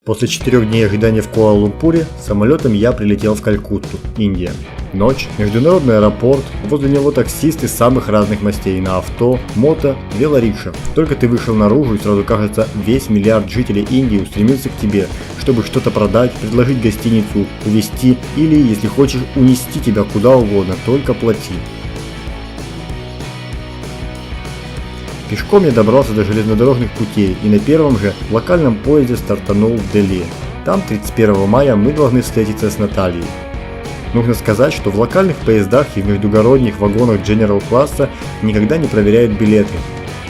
После 4 дней ожидания в Куала-Лумпуре самолетом я прилетел в Калькутту, Индия. Ночь, международный аэропорт, возле него таксисты самых разных мастей на авто, мото, велорикшах. Только ты вышел наружу и сразу кажется, весь миллиард жителей Индии устремился к тебе, чтобы что-то продать, предложить гостиницу, увезти или, если хочешь, унести тебя куда угодно, только плати. Пешком я добрался до железнодорожных путей и на первом же локальном поезде стартанул в Дели. Там 31 мая мы должны встретиться с Натальей. Нужно сказать, что в локальных поездах и в междугородних вагонах General класса никогда не проверяют билеты.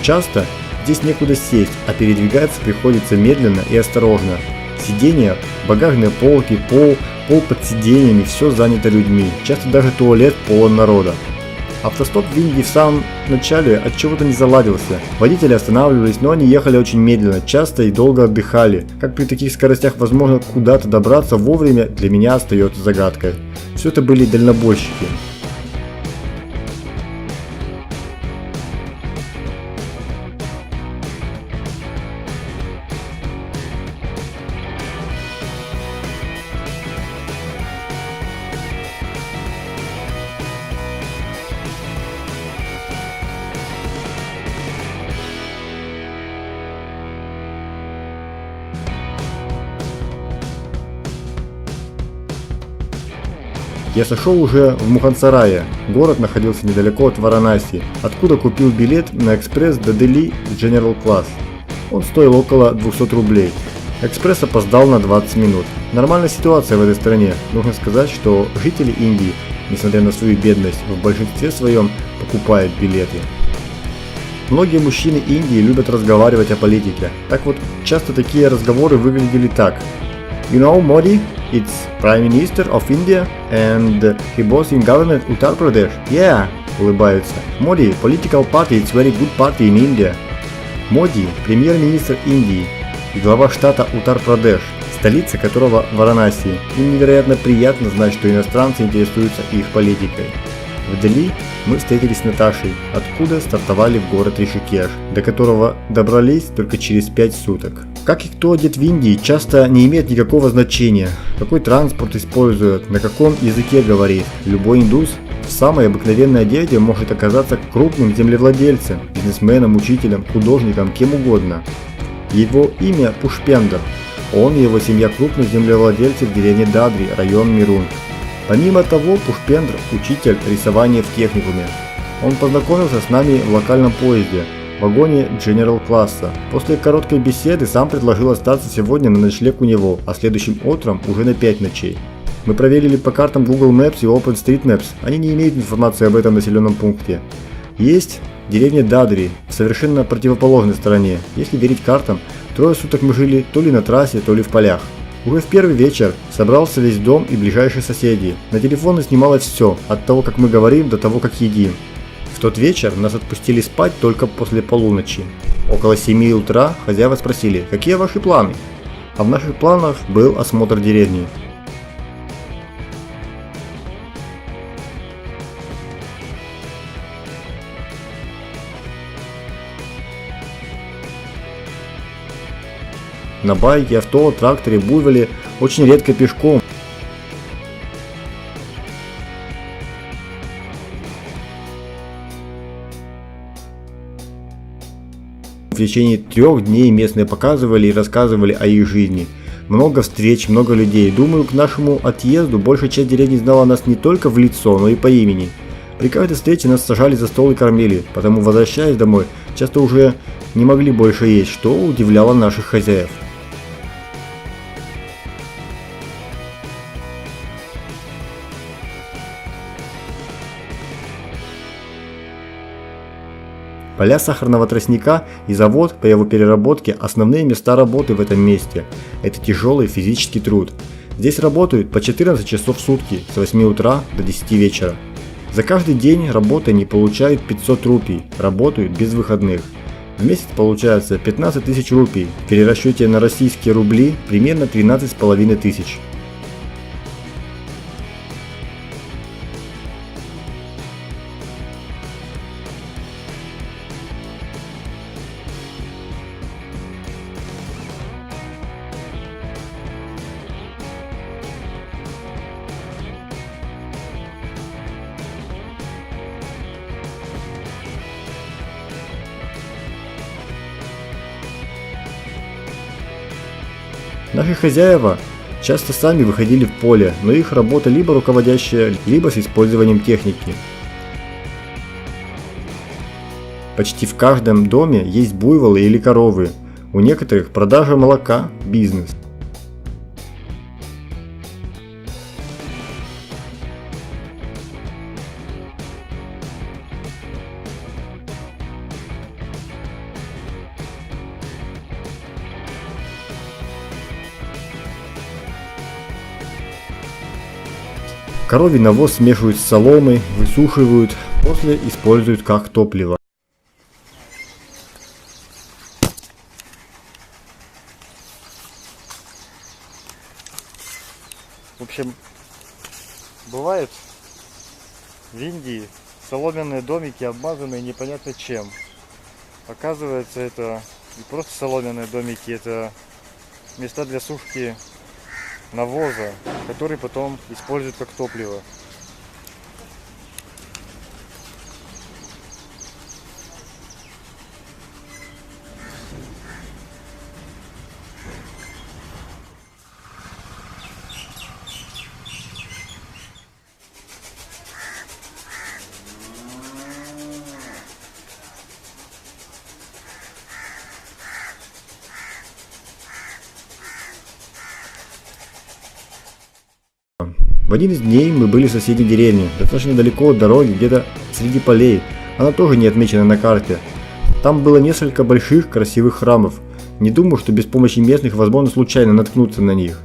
Часто здесь некуда сесть, а передвигаться приходится медленно и осторожно. Сиденья, багажные полки, пол под сиденьями, все занято людьми, часто даже туалет полон народа. Автостоп в Индии в самом начале от чего-то не заладился. Водители останавливались, но они ехали очень медленно, часто и долго отдыхали. Как при таких скоростях возможно куда-то добраться вовремя, для меня остается загадкой. Все это были дальнобойщики. Я сошел уже в Мухансарае, город находился недалеко от Варанаси, откуда купил билет на экспресс до Дели в General Class. Он стоил около 200 рублей. Экспресс опоздал на 20 минут. Нормальная ситуация в этой стране. Нужно сказать, что жители Индии, несмотря на свою бедность, в большинстве своем покупают билеты. Многие мужчины Индии любят разговаривать о политике. Так вот, часто такие разговоры выглядели так. You know, Modi, it's Prime Minister of India and he was in government Uttar Pradesh. Yeah, улыбаются. Modi, political party, it's very good party in India. Моди, премьер-министр Индии и глава штата Уттар-Прадеш, столица которого Варанаси. Им невероятно приятно знать, что иностранцы интересуются их политикой. В Дели мы встретились с Наташей, откуда стартовали в город Ришикеш, до которого добрались только через 5 суток. Как и кто одет в Индии, часто не имеет никакого значения, какой транспорт использует, на каком языке говорит. Любой индус в самой обыкновенной одежде может оказаться крупным землевладельцем, бизнесменом, учителем, художником, кем угодно. Его имя Пушпендр. Он и его семья крупных землевладельцев в деревне Дадри, район Мирун. Помимо того, Пушпендр – учитель рисования в техникуме. Он познакомился с нами в локальном поезде, в вагоне General класса. После короткой беседы сам предложил остаться сегодня на ночлег у него, а следующим утром уже на 5 ночей. Мы проверили по картам Google Maps и OpenStreetMaps, они не имеют информации об этом населенном пункте. Есть деревня Дадри, в совершенно противоположной стороне. Если верить картам, 3 суток мы жили то ли на трассе, то ли в полях. Уже в первый вечер собрался весь дом и ближайшие соседи. На телефоны снималось все, от того, как мы говорим, до того, как едим. В тот вечер нас отпустили спать только после полуночи. Около 7 утра хозяева спросили, какие ваши планы? А в наших планах был осмотр деревни. На байке, авто, тракторе, буйволе, очень редко пешком. В течение 3 дней местные показывали и рассказывали о их жизни. Много встреч, много людей. Думаю, к нашему отъезду большая часть деревни знала нас не только в лицо, но и по имени. При каждой встрече нас сажали за стол и кормили, потому, возвращаясь домой, часто уже не могли больше есть, что удивляло наших хозяев. Поля сахарного тростника и завод по его переработке – основные места работы в этом месте. Это тяжелый физический труд. Здесь работают по 14 часов в сутки с 8 утра до 10 вечера. За каждый день работы они получают 500 рупий, работают без выходных. В месяц получается 15 тысяч рупий, в перерасчете на российские рубли примерно 13,5 тысяч. Также хозяева часто сами выходили в поле, но их работа либо руководящая, либо с использованием техники. Почти в каждом доме есть буйволы или коровы. У некоторых продажа молока – бизнес. Коровий навоз смешивают с соломой, высушивают, после используют как топливо. В общем, бывает в Индии соломенные домики, обмазанные непонятно чем. Оказывается, это не просто соломенные домики, это места для сушки навоза, который потом используют как топливо. В один из дней мы были в соседней деревне, достаточно далеко от дороги, где-то среди полей. Она тоже не отмечена на карте. Там было несколько больших красивых храмов. Не думаю, что без помощи местных возможно случайно наткнуться на них.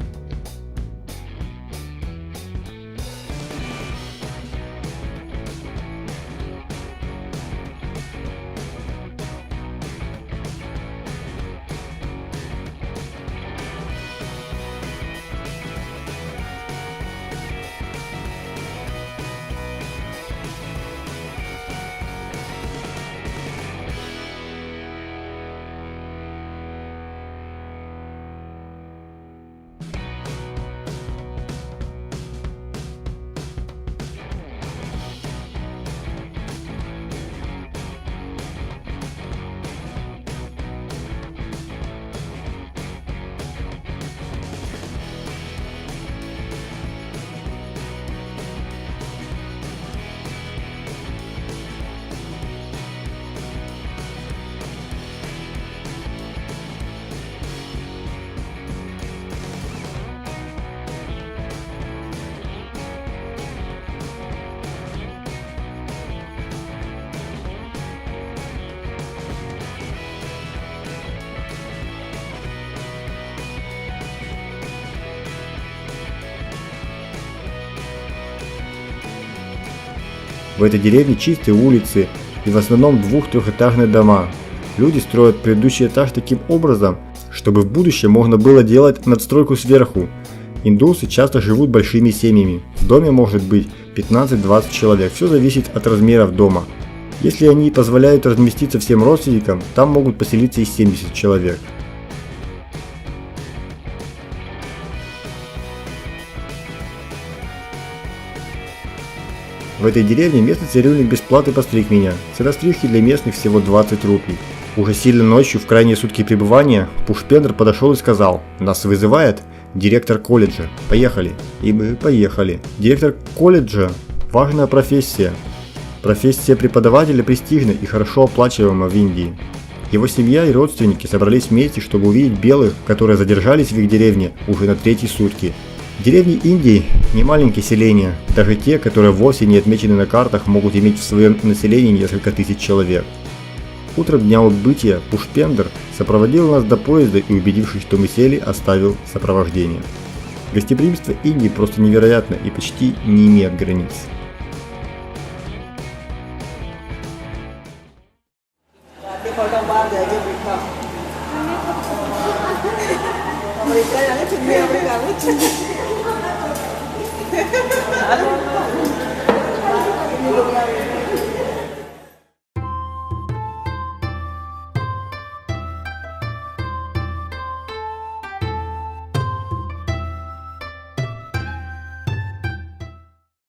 В этой деревне чистые улицы и в основном двух-трехэтажные дома. Люди строят предыдущий этаж таким образом, чтобы в будущем можно было делать надстройку сверху. Индусы часто живут большими семьями. В доме может быть 15-20 человек, все зависит от размеров дома. Если они позволяют разместиться всем родственникам, там могут поселиться и 70 человек. В этой деревне местный цирюльник без платы постриг меня. Цена стрижки для местных всего 20 рупий. Уже сильно ночью, в крайние сутки пребывания, Пушпендр подошел и сказал: «Нас вызывает директор колледжа. Поехали». И мы поехали. Директор колледжа – важная профессия. Профессия преподавателя престижна и хорошо оплачиваема в Индии. Его семья и родственники собрались вместе, чтобы увидеть белых, которые задержались в их деревне уже на третьи сутки. Деревни Индии – не маленькие селения, даже те, которые вовсе не отмечены на картах, могут иметь в своем населении несколько тысяч человек. Утром дня отбытия Пушпендр сопроводил нас до поезда и, убедившись, что мы сели, оставил сопровождение. Гостеприимство Индии просто невероятно и почти не имеет границ. Obrigada,